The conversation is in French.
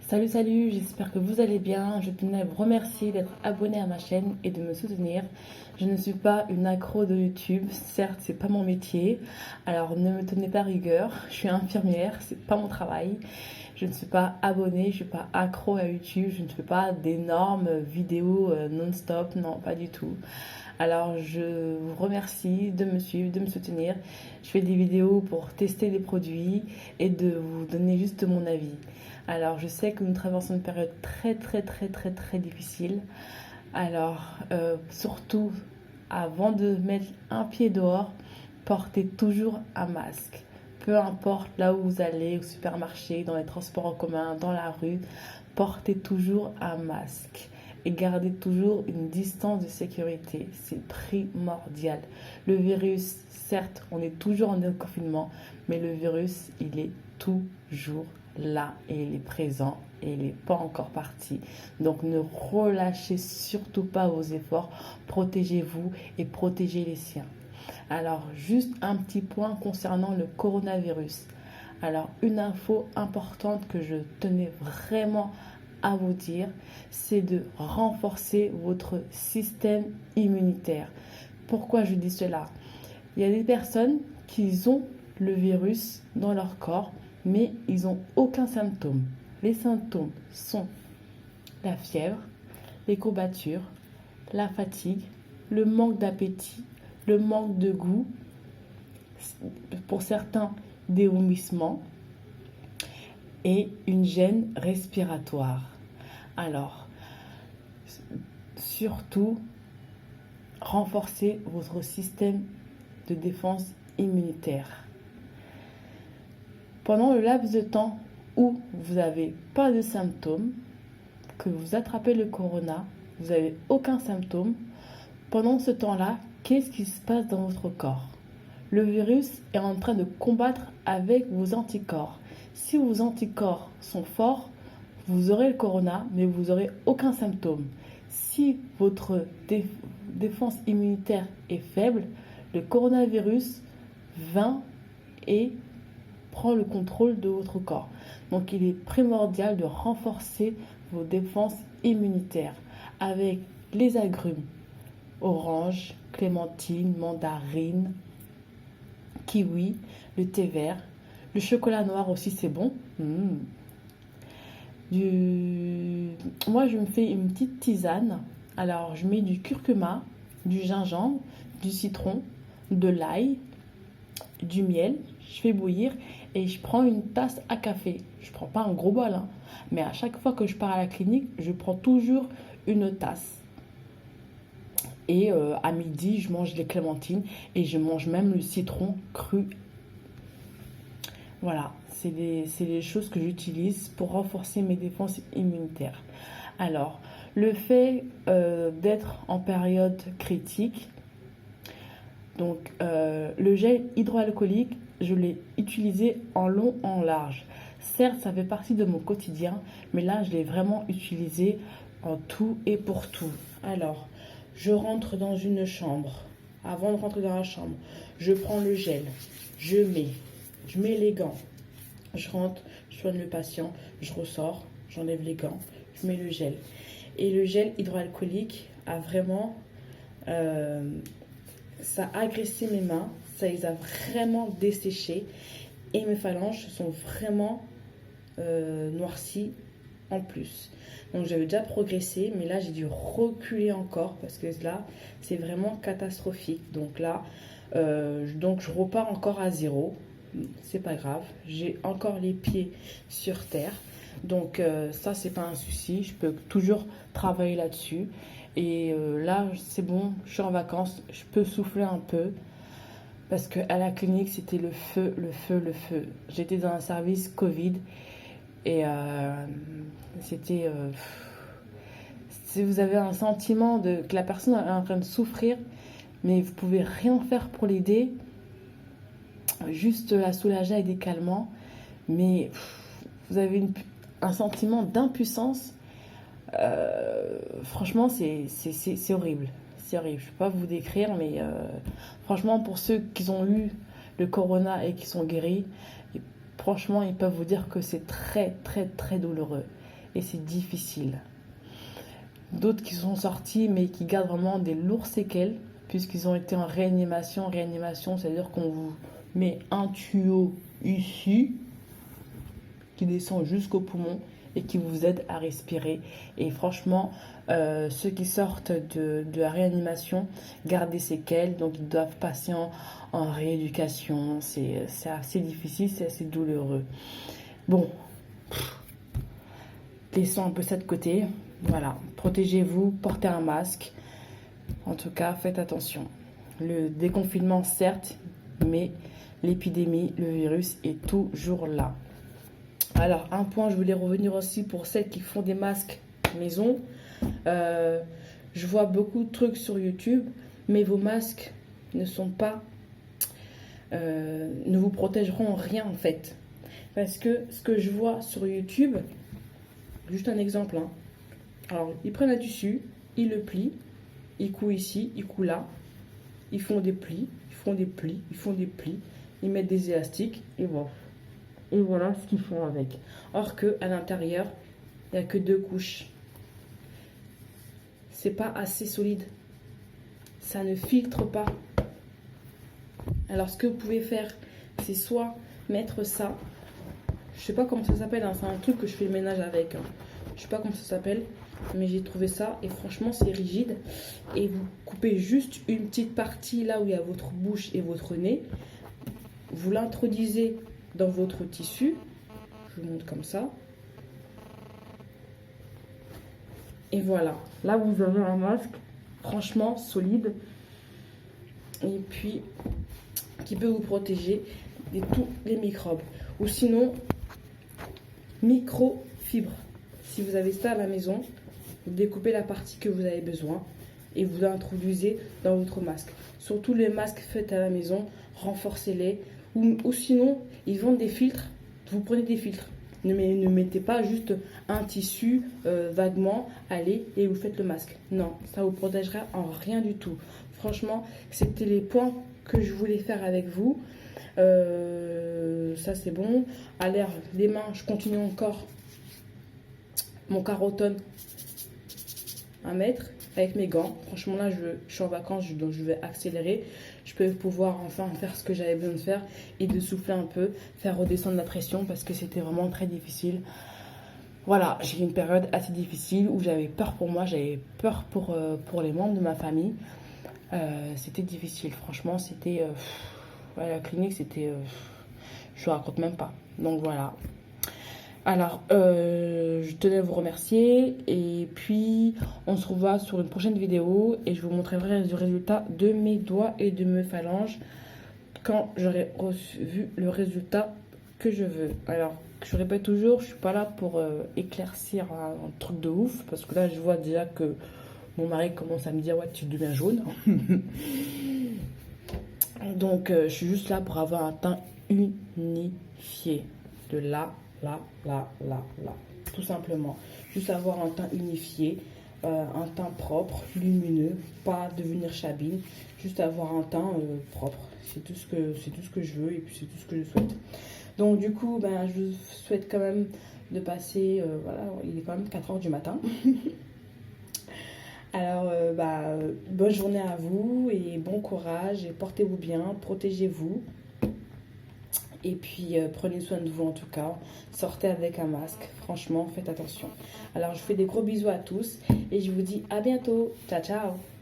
Salut, j'espère que vous allez bien. Je tenais à vous remercier d'être abonné à ma chaîne et de me soutenir. Je ne suis pas une accro de YouTube, certes, c'est pas mon métier. Alors ne me tenez pas rigueur, je suis infirmière, c'est pas mon travail. Je ne suis pas abonnée, je suis pas accro à YouTube, je ne fais pas d'énormes vidéos non-stop, non, pas du tout. Alors je vous remercie de me suivre, de me soutenir. Je fais des vidéos pour tester des produits et de vous donner juste mon avis. Alors je sais que nous traversons une période très difficile. Alors surtout avant de mettre un pied dehors, portez toujours un masque. Peu importe là où vous allez, au supermarché, dans les transports en commun, dans la rue, portez toujours un masque et gardez toujours une distance de sécurité. C'est primordial. Le virus, certes, on est toujours en confinement, mais le virus, il est toujours là et il est présent et il n'est pas encore parti. Donc ne relâchez surtout pas vos efforts. Protégez-vous et protégez les siens. Alors, juste un petit point concernant le coronavirus. Alors, une info importante que je tenais vraiment à vous dire, c'est de renforcer votre système immunitaire. Pourquoi je dis cela? Il y a des personnes qui ont le virus dans leur corps, mais ils n'ont aucun symptôme. Les symptômes sont la fièvre, les courbatures, la fatigue, le manque d'appétit, le manque de goût, pour certains des vomissements et une gêne respiratoire. Alors, surtout, renforcez votre système de défense immunitaire. Pendant le laps de temps où vous n'avez pas de symptômes, que vous attrapez le corona, vous n'avez aucun symptôme, pendant ce temps-là, qu'est-ce qui se passe dans votre corps? Le virus est en train de combattre avec vos anticorps. Si vos anticorps sont forts, vous aurez le corona, mais vous n'aurez aucun symptôme. Si votre défense immunitaire est faible, le coronavirus vient et prend le contrôle de votre corps. Donc il est primordial de renforcer vos défenses immunitaires avec les agrumes, orange, clémentine, mandarine, kiwi, le thé vert, le chocolat noir aussi c'est bon. Moi je me fais une petite tisane. Alors je mets du curcuma, du gingembre, du citron, de l'ail, du miel, je fais bouillir et je prends une tasse à café. Je prends pas un gros bol, hein, mais à chaque fois que je pars à la clinique, je prends toujours une tasse. Et à midi, je mange les clémentines et je mange même le citron cru. Voilà, c'est les choses que j'utilise pour renforcer mes défenses immunitaires. Alors, le fait d'être en période critique, donc le gel hydroalcoolique, je l'ai utilisé en long, en large. Certes, ça fait partie de mon quotidien, mais là, je l'ai vraiment utilisé en tout et pour tout. Alors, je rentre dans une chambre. Avant de rentrer dans la chambre, je prends le gel, je mets les gants. Je rentre, je soigne le patient, je ressors, j'enlève les gants, je mets le gel. Et le gel hydroalcoolique a vraiment... ça a agressé mes mains, ça les a vraiment desséchées et mes phalanges sont vraiment noircies en plus. Donc j'avais déjà progressé, mais là j'ai dû reculer encore parce que là c'est vraiment catastrophique. Donc là, je repars encore à zéro. C'est pas grave, j'ai encore les pieds sur terre. Donc ça c'est pas un souci, je peux toujours travailler là-dessus. Et là c'est bon, je suis en vacances, je peux souffler un peu. Parce qu'à la clinique c'était le feu. J'étais dans un service Covid. Et c'était... si vous avez un sentiment que la personne est en train de souffrir, mais vous pouvez rien faire pour l'aider, juste la soulager avec des calmants, mais vous avez un sentiment d'impuissance. Franchement, c'est horrible. C'est horrible. Je ne peux pas vous décrire, mais franchement, pour ceux qui ont eu le corona et qui sont guéris, franchement, ils peuvent vous dire que c'est très douloureux. et c'est difficile. D'autres qui sont sortis mais qui gardent vraiment des lourdes séquelles puisqu'ils ont été en réanimation. Réanimation, c'est-à-dire qu'on vous met un tuyau ici qui descend jusqu'au poumon et qui vous aide à respirer. Et franchement, ceux qui sortent de la réanimation gardent des séquelles, donc ils doivent passer en rééducation. C'est assez difficile, c'est assez douloureux. Bon, laissons un peu ça de côté. Voilà, protégez-vous, portez un masque. En tout cas, faites attention. Le déconfinement, certes, mais l'épidémie, le virus est toujours là. Alors, un point, je voulais revenir aussi pour celles qui font des masques maison. Je vois beaucoup de trucs sur YouTube, mais vos masques ne vous protégeront rien en fait. Parce que ce que je vois sur YouTube, juste un exemple, hein. Alors, ils prennent un tissu, ils le plient, ils couent ici, ils couent là, ils font des plis, ils font des plis, ils font des plis, ils mettent des élastiques et voilà. Et voilà ce qu'ils font avec. Or que à l'intérieur, il n'y a que 2 couches. C'est pas assez solide. Ça ne filtre pas. Alors ce que vous pouvez faire, c'est soit mettre ça. Je sais pas comment ça s'appelle, hein, c'est un truc que je fais le ménage avec. Hein. Je sais pas comment ça s'appelle, mais j'ai trouvé ça et franchement c'est rigide. Et vous coupez juste une petite partie là où il y a votre bouche et votre nez. Vous l'introduisez dans votre tissu. Je vous montre comme ça. Et voilà. Là, vous avez un masque franchement solide. Et puis, qui peut vous protéger de tous les microbes. Ou sinon, microfibre. Si vous avez ça à la maison, vous découpez la partie que vous avez besoin et vous l'introduisez dans votre masque. Surtout les masques faits à la maison, renforcez-les. Ou sinon, ils vendent des filtres. Vous prenez des filtres. Ne mettez pas juste un tissu vaguement, allez, et vous faites le masque. Non, ça vous protégera en rien du tout. Franchement, c'était les points que je voulais faire avec vous. Ça, c'est bon. À l'air des mains, je continue encore mon carotone à mettre avec mes gants. Franchement, là, je suis en vacances, donc je vais accélérer. Je peux pouvoir enfin faire ce que j'avais besoin de faire et de souffler un peu, faire redescendre la pression parce que c'était vraiment très difficile. Voilà, j'ai eu une période assez difficile où j'avais peur pour moi, j'avais peur pour les membres de ma famille. C'était difficile, franchement, c'était... à la clinique, c'était... je ne raconte même pas. Donc voilà. Alors, je tenais à vous remercier et puis on se revoit sur une prochaine vidéo et je vous montrerai le résultat de mes doigts et de mes phalanges quand j'aurai vu le résultat que je veux. Alors, je répète toujours, je suis pas là pour éclaircir un truc de ouf parce que là, je vois déjà que mon mari commence à me dire « Ouais, tu deviens jaune. » Donc, je suis juste là pour avoir un teint unifié de là, tout simplement. Juste avoir un teint unifié, un teint propre, lumineux, pas devenir chabine, juste avoir un teint propre. C'est tout ce que je veux et puis c'est tout ce que je souhaite. Donc du coup, ben, je vous souhaite quand même de passer, voilà, il est quand même 4h du matin. Alors, bonne journée à vous et bon courage et portez-vous bien, protégez-vous. Et puis, prenez soin de vous en tout cas. Sortez avec un masque. Franchement, faites attention. Alors, je vous fais des gros bisous à tous. Et je vous dis à bientôt. Ciao, ciao.